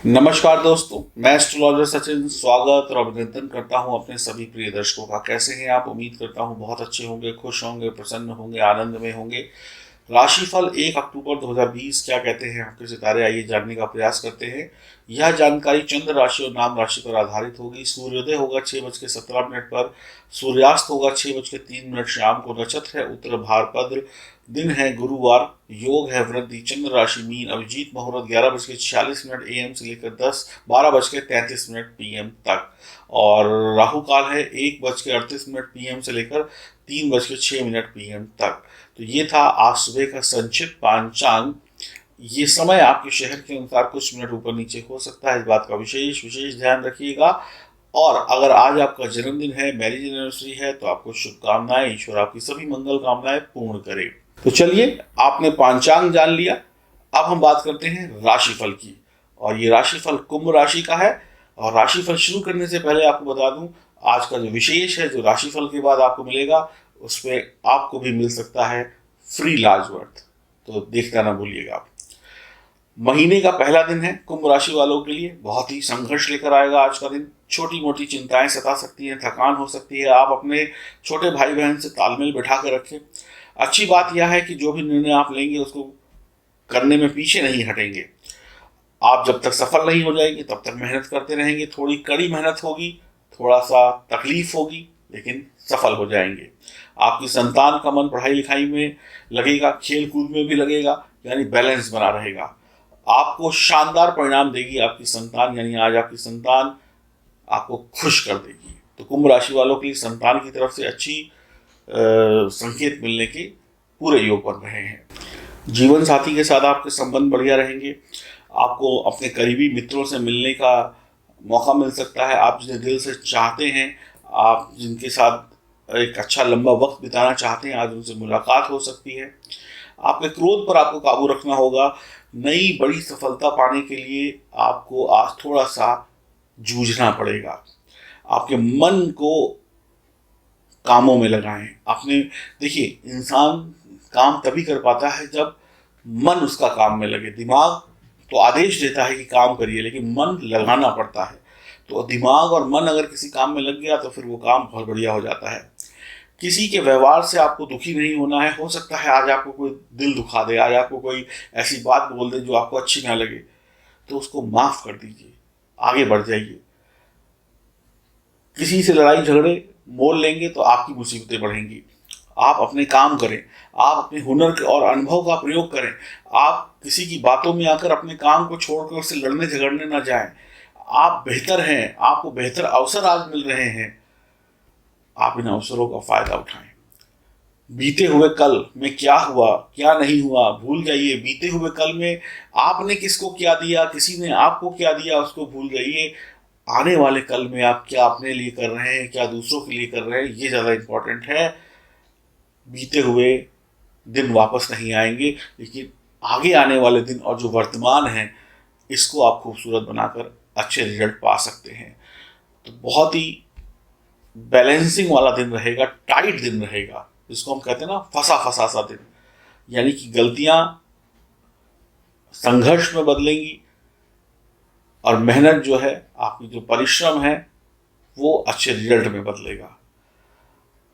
नमस्कार दोस्तों, मैं एस्ट्रोलॉजर सचिन स्वागत और अभिनंदन करता हूं अपने सभी प्रिय दर्शकों का। कैसे हैं आप? उम्मीद करता हूं बहुत अच्छे होंगे, खुश होंगे, प्रसन्न होंगे, आनंद में होंगे। राशिफल 1 अक्टूबर 2020 क्या कहते हैं आपके सितारे, आइए जानने का प्रयास करते हैं। यह जानकारी चंद्र राशि और नाम राशि पर आधारित होगी। सूर्योदय होगा 6:17 पर, सूर्यास्त होगा 6:03 शाम को। नक्षत्र है उत्तर भाद्रपद, दिन है गुरुवार, योग है वृद्धि, चंद्र राशि मीन। अभिजीत मुहूर्त 11:46 AM से लेकर 12:33 PM तक, और राहु काल है 1:38 PM से लेकर 3:06 PM तक। तो ये था आज सुबह का संक्षिप्त पांचांग। ये समय आपके शहर के अनुसार कुछ मिनट ऊपर नीचे हो सकता है, इस बात का विशेष विशेष ध्यान रखिएगा। और अगर आज आपका जन्मदिन है, मैरिज एनिवर्सरी है, तो आपको शुभकामनाएं। ईश्वर आपकी सभी मंगल कामनाएं पूर्ण करे। तो चलिए, आपने पांचांग जान लिया, अब हम बात करते हैं राशिफल की। और ये राशिफल कुंभ राशि का है। और राशिफल शुरू करने से पहले आपको बता दूं, आज का जो विशेष है, जो राशिफल के बाद आपको मिलेगा, उसमें आपको भी मिल सकता है फ्री लाजवर्थ, तो देखना ना भूलिएगा आप। महीने का पहला दिन है कुंभ राशि वालों के लिए, बहुत ही संघर्ष लेकर आएगा आज का दिन। छोटी मोटी चिंताएं सता सकती हैं, थकान हो सकती है। आप अपने छोटे भाई बहन से तालमेल बैठा कर रखें। अच्छी बात यह है कि जो भी निर्णय आप लेंगे उसको करने में पीछे नहीं हटेंगे। आप जब तक सफल नहीं हो जाएंगे तब तक मेहनत करते रहेंगे। थोड़ी कड़ी मेहनत होगी, थोड़ा सा तकलीफ होगी, लेकिन सफल हो जाएंगे। आपकी संतान का मन पढ़ाई लिखाई में लगेगा, खेल कूद में भी लगेगा, यानी बैलेंस बना रहेगा। आपको शानदार परिणाम देगी आपकी संतान, यानी आज आपकी संतान आपको खुश कर देगी। तो कुंभ राशि वालों के लिए संतान की तरफ से अच्छी संकेत मिलने के पूरे योग बन रहे हैं। जीवन साथी के साथ आपके संबंध बढ़िया रहेंगे। आपको अपने करीबी मित्रों से मिलने का मौका मिल सकता है। आप जिन्हें दिल से चाहते हैं, आप जिनके साथ एक अच्छा लंबा वक्त बिताना चाहते हैं, आज उनसे मुलाकात हो सकती है। आपके क्रोध पर आपको काबू रखना होगा। नई बड़ी सफलता पाने के लिए आपको आज थोड़ा सा जूझना पड़ेगा। आपके मन को कामों में लगाएं। आपने देखिए, इंसान काम तभी कर पाता है जब मन उसका काम में लगे। दिमाग तो आदेश देता है कि काम करिए, लेकिन मन लगाना पड़ता है। तो दिमाग और मन अगर किसी काम में लग गया तो फिर वो काम बहुत बढ़िया हो जाता है। किसी के व्यवहार से आपको दुखी नहीं होना है। हो सकता है आज आपको कोई दिल दुखा दे, आज आपको कोई ऐसी बात बोल दे जो आपको अच्छी ना लगे, तो उसको माफ कर दीजिए, आगे बढ़ जाइए। किसी से लड़ाई झगड़े मोल लेंगे तो आपकी मुसीबतें बढ़ेंगी। आप अपने काम करें, आप अपने हुनर और अनुभव का प्रयोग करें। आप किसी की बातों में आकर अपने काम को छोड़कर उससे लड़ने झगड़ने ना जाएं। आप बेहतर हैं, आपको बेहतर अवसर आज मिल रहे हैं, आप इन अवसरों का फायदा उठाएं। बीते हुए कल में क्या हुआ क्या नहीं हुआ भूल जाइए। बीते हुए कल में आपने किसको क्या दिया, किसी ने आपको क्या दिया, उसको भूल जाइए। आने वाले कल में आप क्या अपने लिए कर रहे हैं, क्या दूसरों के लिए कर रहे हैं, ये ज़्यादा इम्पोर्टेंट है। बीते हुए दिन वापस नहीं आएंगे, लेकिन आगे आने वाले दिन और जो वर्तमान है, इसको आप खूबसूरत बनाकर अच्छे रिजल्ट पा सकते हैं। तो बहुत ही बैलेंसिंग वाला दिन रहेगा, टाइट दिन रहेगा, जिसको हम कहते हैं ना फंसा फंसा सा दिन। यानी कि गलतियां संघर्ष में बदलेंगी और मेहनत जो है, आपकी जो परिश्रम है, वो अच्छे रिजल्ट में बदलेगा।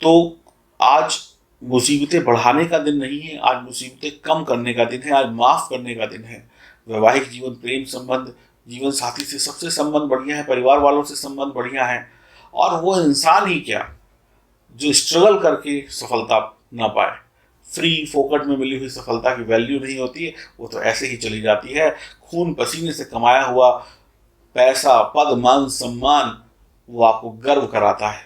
तो आज मुसीबतें बढ़ाने का दिन नहीं है, आज मुसीबतें कम करने का दिन है, आज माफ़ करने का दिन है। वैवाहिक जीवन, प्रेम संबंध, जीवन साथी से सबसे संबंध बढ़िया है, परिवार वालों से संबंध बढ़िया है। और वो इंसान ही क्या जो स्ट्रगल करके सफलता ना पाए। फ्री फोकट में मिली हुई सफलता की वैल्यू नहीं होती है, वो तो ऐसे ही चली जाती है। खून पसीने से कमाया हुआ पैसा, पद, मान, सम्मान, वो आपको गर्व कराता है।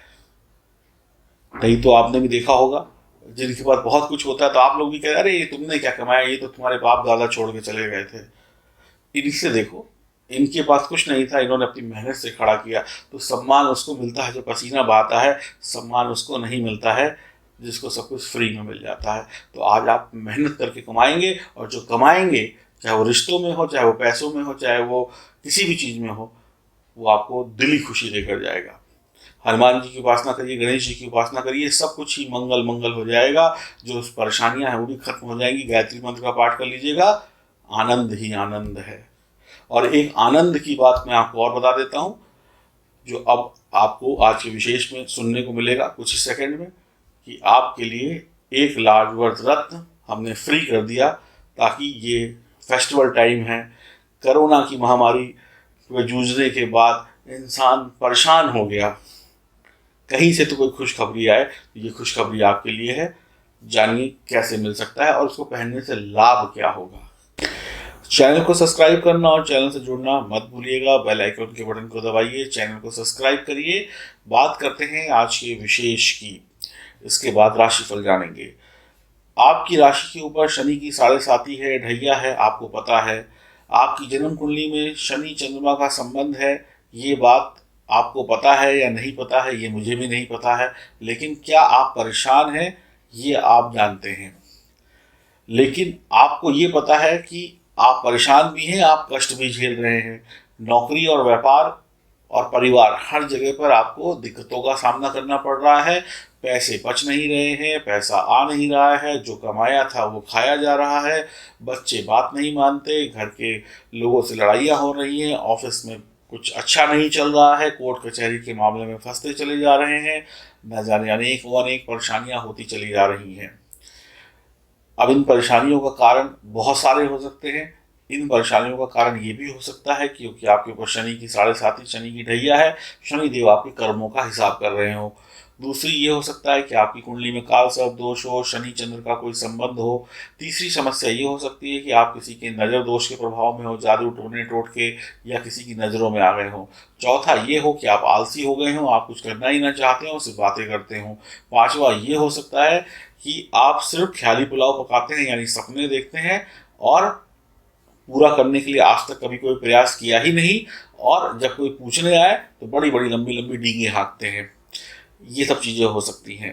नहीं तो आपने भी देखा होगा, जिनके पास बहुत कुछ होता है तो आप लोग भी कहते हैं, अरे तुमने क्या कमाया, ये तो तुम्हारे बाप दादा छोड़ के चले गए थे। इनसे देखो, इनके पास कुछ नहीं था, इन्होंने अपनी मेहनत से खड़ा किया। तो सम्मान उसको मिलता है जो पसीना बहाता है, सम्मान उसको नहीं मिलता है जिसको सब कुछ फ्री में मिल जाता है। तो आज आप मेहनत करके कमाएंगे, और जो कमाएंगे, चाहे वो रिश्तों में हो, चाहे वो पैसों में हो, चाहे वो किसी भी चीज़ में हो, वो आपको दिली खुशी देकर जाएगा। हनुमान जी की उपासना करिए, गणेश जी की उपासना करिए, सब कुछ ही मंगल मंगल हो जाएगा। जो परेशानियां हैं वो भी खत्म हो जाएंगी। गायत्री मंत्र का पाठ कर लीजिएगा, आनंद ही आनंद है। और एक आनंद की बात मैं आपको और बता देता हूँ, जो अब आपको आज के विशेष में सुनने को मिलेगा कुछ ही सेकंड में, कि आपके लिए एक लाडवर्थ रत्न हमने फ्री कर दिया, ताकि ये फेस्टिवल टाइम है, कोरोना की महामारी में जूझने के बाद इंसान परेशान हो गया, कहीं से तो कोई खुशखबरी आए, तो ये खुशखबरी आपके लिए है। जानिए कैसे मिल सकता है और उसको पहनने से लाभ क्या होगा। चैनल को सब्सक्राइब करना और चैनल से जुड़ना मत भूलिएगा। बेल आइकन के बटन को दबाइए, चैनल को सब्सक्राइब करिए। बात करते हैं आज के विशेष की, इसके बाद राशिफल जानेंगे। आपकी राशि के ऊपर शनि की 7.5 है, ढैया है, आपको पता है। आपकी जन्म कुंडली में शनि चंद्रमा का संबंध है, ये बात आपको पता है या नहीं पता है, ये मुझे भी नहीं पता है। लेकिन क्या आप परेशान हैं, ये आप जानते हैं। लेकिन आपको ये पता है कि आप परेशान भी हैं, आप कष्ट भी झेल रहे हैं। नौकरी और व्यापार और परिवार, हर जगह पर आपको दिक्कतों का सामना करना पड़ रहा है। पैसे बच नहीं रहे हैं, पैसा आ नहीं रहा है, जो कमाया था वो खाया जा रहा है। बच्चे बात नहीं मानते, घर के लोगों से लड़ाइयाँ हो रही हैं, ऑफिस में कुछ अच्छा नहीं चल रहा है, कोर्ट कचहरी के मामले में फंसते चले जा रहे हैं। न जाने अनेक व अनेक परेशानियाँ होती चली जा रही हैं। अब इन परेशानियों का कारण बहुत सारे हो सकते हैं। इन परेशानियों का कारण ये भी हो सकता है क्योंकि आपके ऊपर शनि की 7.5, शनि की ढैया है, शनि देव आपके कर्मों का हिसाब कर रहे हो। दूसरी ये हो सकता है कि आपकी कुंडली में काल सर्प दोष हो, शनि चंद्र का कोई संबंध हो। तीसरी समस्या ये हो सकती है कि आप किसी के नज़र दोष के प्रभाव में हो, जादू टोने टोटके या किसी की नज़रों में आ गए हो। चौथा ये हो कि आप आलसी हो गए हो, आप कुछ करना ही ना चाहते हो, सिर्फ बातें करते हो। पांचवा ये हो सकता है कि आप सिर्फ ख्याली पुलाव पकाते हैं, यानी सपने देखते हैं और पूरा करने के लिए आज तक कभी कोई प्रयास किया ही नहीं, और जब कोई पूछने आए तो बड़ी बड़ी लंबी लंबी डींगे हाँकते हैं। ये सब चीज़ें हो सकती हैं।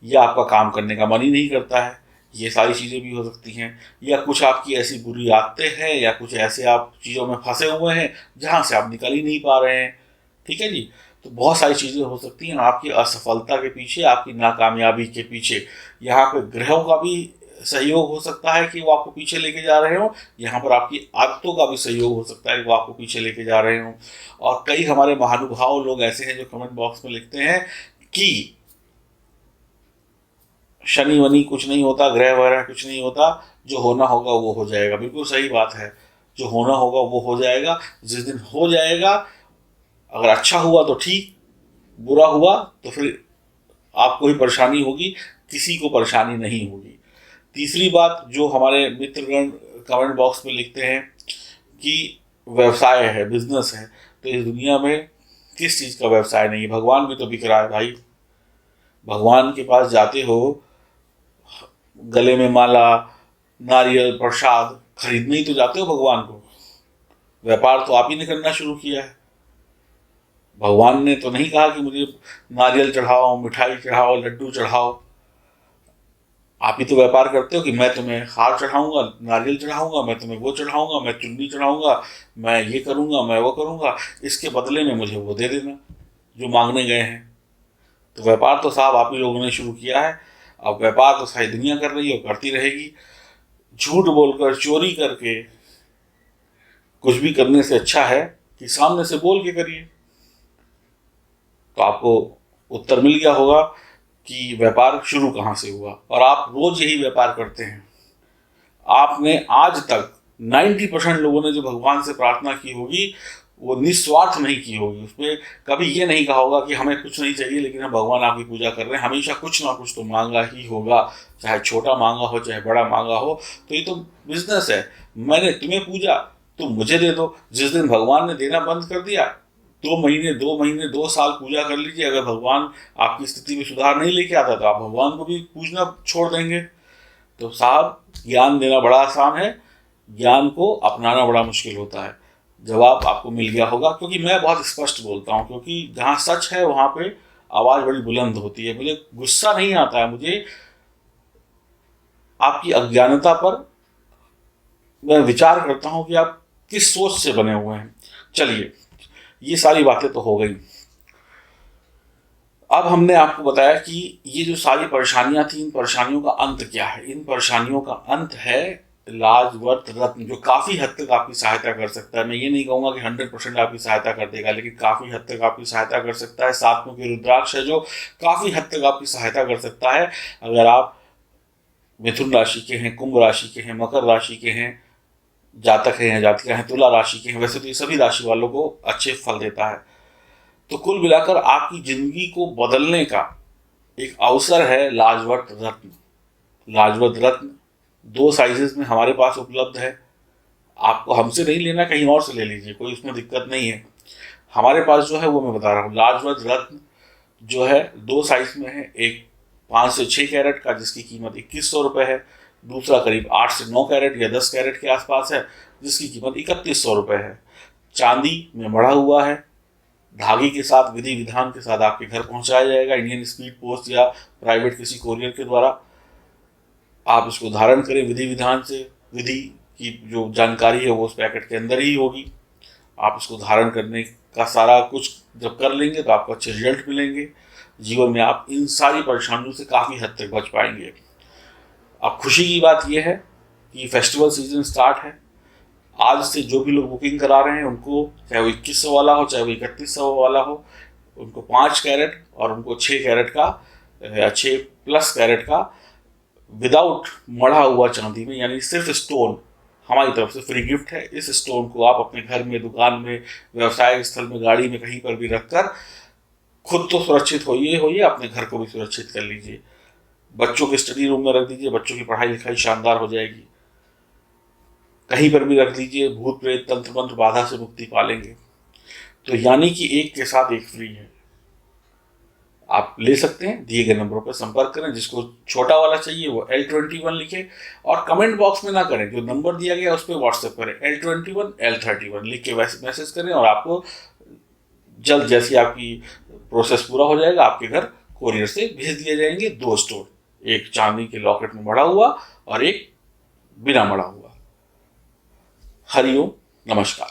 या आपका काम करने का मन ही नहीं करता है, ये सारी चीज़ें भी हो सकती हैं। या कुछ आपकी ऐसी बुरी आदतें हैं, या कुछ ऐसे आप चीज़ों में फंसे हुए हैं जहाँ से आप निकल ही नहीं पा रहे हैं। ठीक है जी। तो बहुत सारी चीज़ें हो सकती हैं आपकी असफलता के पीछे, आपकी नाकामयाबी के पीछे। यहाँ पे ग्रहों का भी सहयोग हो सकता है कि वो आपको पीछे लेके जा रहे हो। यहाँ पर आपकी आदतों का भी सहयोग हो सकता है कि वो आपको पीछे लेके जा रहे हो। और कई हमारे महानुभाव लोग ऐसे हैं जो कमेंट बॉक्स में लिखते हैं कि शनि वनी कुछ नहीं होता, ग्रह वगैरह कुछ नहीं होता, जो होना होगा वो हो जाएगा। बिल्कुल सही बात है, जो होना होगा वो हो जाएगा। जिस दिन हो जाएगा, अगर अच्छा हुआ तो ठीक, बुरा हुआ तो फिर आपको ही परेशानी होगी, किसी को परेशानी नहीं होगी। तीसरी बात जो हमारे मित्रगण कमेंट बॉक्स में लिखते हैं कि व्यवसाय है, बिजनेस है, तो इस दुनिया में किस चीज़ का व्यवसाय नहीं है। भगवान भी तो बिक रहा है भाई। भगवान के पास जाते हो, गले में माला, नारियल, प्रसाद खरीदने ही तो जाते हो भगवान को। व्यापार तो आप ही ने करना शुरू किया है। भगवान ने तो नहीं कहा कि मुझे नारियल चढ़ाओ, मिठाई चढ़ाओ, लड्डू चढ़ाओ। आप ही तो व्यापार करते हो कि मैं तुम्हें हार चढ़ाऊंगा, नारियल चढ़ाऊंगा, मैं तुम्हें वो चढ़ाऊंगा, मैं चुन्नी चढ़ाऊंगा, मैं ये करूंगा, मैं वो करूंगा, इसके बदले में मुझे वो दे देना जो मांगने गए हैं। तो व्यापार तो साहब आप ही लोगों ने शुरू किया है। अब व्यापार तो सारी दुनिया कर रही है और करती रहेगी। झूठ बोलकर, चोरी करके कुछ भी करने से अच्छा है कि सामने से बोल के करिए। तो आपको उत्तर मिल गया होगा कि व्यापार शुरू कहाँ से हुआ, और आप रोज यही व्यापार करते हैं। आपने आज तक 90% लोगों ने जो भगवान से प्रार्थना की होगी वो निस्वार्थ नहीं की होगी। उसमें कभी ये नहीं कहा होगा कि हमें कुछ नहीं चाहिए लेकिन हम भगवान आपकी पूजा कर रहे हैं। हमेशा कुछ ना कुछ तो मांगा ही होगा, चाहे छोटा मांगा हो चाहे बड़ा मांगा हो। तो ये तो बिजनेस है। मैंने तुम्हें पूजा, तुम मुझे दे दो। जिस दिन भगवान ने देना बंद कर दिया, 2 महीने 2 साल पूजा कर लीजिए, अगर भगवान आपकी स्थिति में सुधार नहीं लेके आता तो आप भगवान को भी पूजना छोड़ देंगे। तो साहब, ज्ञान देना बड़ा आसान है, ज्ञान को अपनाना बड़ा मुश्किल होता है। जवाब आपको मिल गया होगा, क्योंकि मैं बहुत स्पष्ट बोलता हूँ, क्योंकि जहाँ सच है वहाँ पे आवाज़ बड़ी बुलंद होती है। मुझे गुस्सा नहीं आता है, मुझे आपकी अज्ञानता पर मैं विचार करता हूँ कि आप किस सोच से बने हुए हैं। चलिए, ये सारी बातें तो हो गई। अब हमने आपको बताया कि ये जो सारी परेशानियां थी, इन परेशानियों का अंत क्या है। इन परेशानियों का अंत है लाजवंत रत्न, जो काफ़ी हद तक आपकी सहायता कर सकता है। मैं ये नहीं कहूँगा कि 100% आपकी सहायता कर देगा, लेकिन काफ़ी हद तक आपकी सहायता कर सकता है। साथ में रुद्राक्ष है जो काफ़ी हद तक आपकी सहायता कर सकता है। अगर आप मिथुन राशि के हैं, कुंभ राशि के हैं, मकर राशि के हैं, जातक हैं या जातिका हैं, तुला राशि के हैं, वैसे तो ये सभी राशि वालों को अच्छे फल देता है। तो कुल मिलाकर आपकी जिंदगी को बदलने का एक अवसर है लाजवंत रत्न। लाजवंत रत्न 2 साइजेस में हमारे पास उपलब्ध है। आपको हमसे नहीं लेना, कहीं और से ले लीजिए, कोई उसमें दिक्कत नहीं है। हमारे पास जो है वो मैं बता रहा हूँ, लाजवंत रत्न जो है 2 साइज में है। एक 5 से 6 कैरेट का जिसकी कीमत 2100 रुपये है। दूसरा करीब 8 से 9 कैरेट या 10 कैरेट के आसपास है, जिसकी कीमत 3100 रुपये है। चांदी में मढ़ा हुआ है, धागे के साथ विधि विधान के साथ आपके घर पहुंचाया जाएगा, इंडियन स्पीड पोस्ट या प्राइवेट किसी कोरियर के द्वारा। आप इसको धारण करें विधि विधान से, विधि की जो जानकारी है वो उस पैकेट के अंदर ही होगी। आप इसको धारण करने का सारा कुछ जब कर लेंगे तो आपको अच्छे रिजल्ट मिलेंगे। जीवन में आप इन सारी परेशानियों से काफ़ी हद तक बच पाएंगे। अब खुशी की बात यह है कि फेस्टिवल सीजन स्टार्ट है। आज से जो भी लोग बुकिंग करा रहे हैं उनको, चाहे वो 2100 वाला हो चाहे वो 3100 वाला हो, उनको 5 कैरेट और उनको 6 कैरेट का या 6+ कैरेट का विदाउट मढ़ा हुआ चांदी में, यानी सिर्फ स्टोन, हमारी तरफ से फ्री गिफ्ट है। इस स्टोन को आप अपने घर में, दुकान में, व्यवसाय स्थल में, गाड़ी में, कहीं पर भी रखकर खुद तो सुरक्षित होइए, अपने घर को भी सुरक्षित कर लीजिए। बच्चों के स्टडी रूम में रख दीजिए, बच्चों की पढ़ाई लिखाई शानदार हो जाएगी। कहीं पर भी रख दीजिए, भूत प्रेत तंत्र मंत्र बाधा से मुक्ति पालेंगे। तो यानी कि एक के साथ एक फ्री है। आप ले सकते हैं, दिए गए नंबरों पर संपर्क करें। जिसको छोटा वाला चाहिए वो L21 लिखे और कमेंट बॉक्स में ना करें, जो नंबर दिया गया उस पर व्हाट्सएप करें, L21 L31 लिख के मैसेज करें और आपको जल्द जैसी आपकी प्रोसेस पूरा हो जाएगा आपके घर कोरियर से भेज दिए जाएंगे 2 स्टोन, एक चांदी के लॉकेट में मढ़ा हुआ और एक बिना मढ़ा हुआ। हरिओम, नमस्कार।